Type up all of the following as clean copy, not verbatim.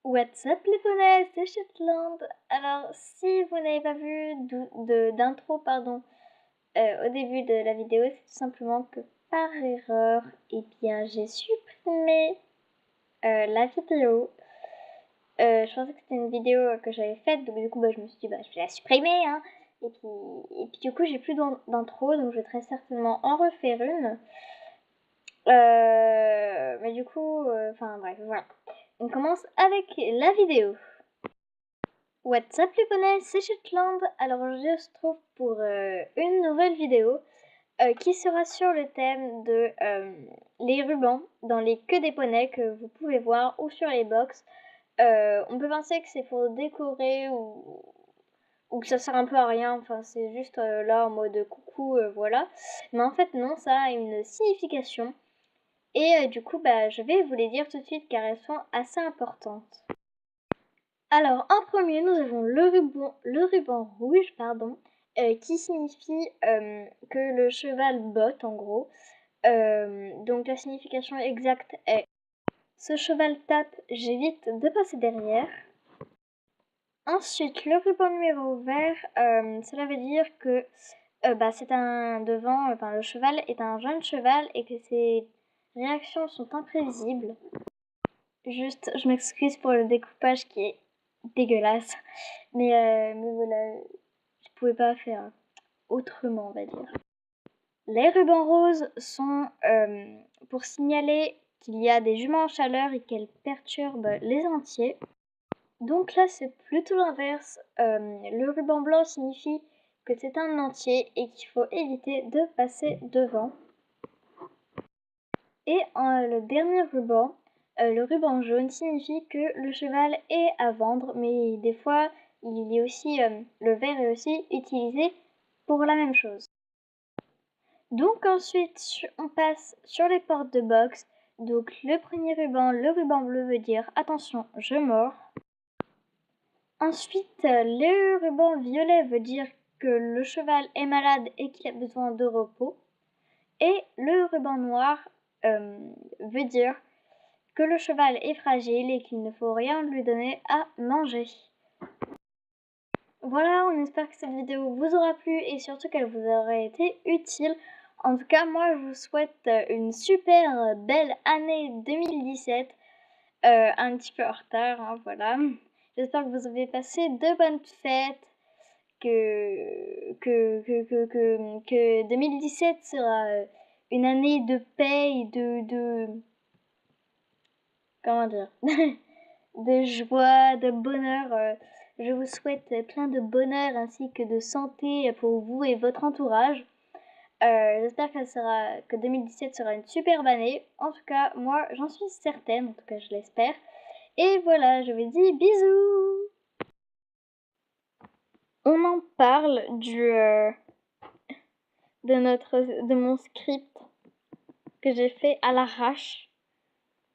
What's up les poneys, c'est Shetland. Alors si vous n'avez pas vu d'intro au début de la vidéo, c'est tout simplement que par erreur, j'ai supprimé la vidéo. Je pensais que c'était une vidéo que j'avais faite, donc du coup je me suis dit je vais la supprimer hein. Et puis du coup j'ai plus d'intro, donc je vais très certainement en refaire une. Mais du coup, bref, voilà. On commence avec la vidéo. What's up les poneys, c'est Shetland. Alors je se trouve pour une nouvelle vidéo qui sera sur le thème de les rubans dans les queues des poneys que vous pouvez voir ou sur les box. On peut penser que c'est pour décorer ou que ça sert un peu à rien, enfin c'est juste là en mode coucou, voilà. Mais en fait non, ça a une signification. Et du coup je vais vous les dire tout de suite car elles sont assez importantes. Alors, en premier, nous avons le ruban rouge, qui signifie que le cheval botte, en gros. Donc, la signification exacte est ce cheval tape, j'évite de passer derrière. Ensuite, le ruban numéro vert, cela veut dire que c'est le cheval est un jeune cheval et que ses réactions sont imprévisibles. Juste, je m'excuse pour le découpage qui est dégueulasse. Mais voilà, je pouvais pas faire autrement, on va dire. Les rubans roses sont pour signaler qu'il y a des juments en chaleur et qu'elles perturbent les entiers. Donc là, c'est plutôt l'inverse. Le ruban blanc signifie que c'est un entier et qu'il faut éviter de passer devant. Et le dernier ruban, le ruban jaune, signifie que le cheval est à vendre, mais des fois, il est aussi, le vert est aussi utilisé pour la même chose. Donc ensuite, on passe sur les portes de box. Donc le premier ruban, le ruban bleu veut dire attention, je mords. Ensuite, le ruban violet veut dire que le cheval est malade et qu'il a besoin de repos. Et le ruban noir veut dire que le cheval est fragile et qu'il ne faut rien lui donner à manger. Voilà, on espère que cette vidéo vous aura plu et surtout qu'elle vous aura été utile. En tout cas, moi je vous souhaite une super belle année 2017, un petit peu en retard, hein, voilà. J'espère que vous avez passé de bonnes fêtes, que 2017 sera une année de paix et comment dire, de joie, de bonheur. Je vous souhaite plein de bonheur ainsi que de santé pour vous et votre entourage. J'espère que 2017 sera une superbe année. En tout cas, moi, j'en suis certaine. En tout cas, je l'espère. Et voilà, je vous dis bisous. On en parle de mon script que j'ai fait à l'arrache.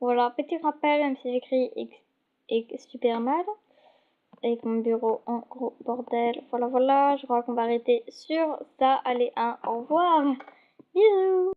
Voilà, petit rappel, même si j'écris super mal. Avec mon bureau en gros bordel. Voilà, je crois qu'on va arrêter sur ça. Allez, au revoir. Bisous.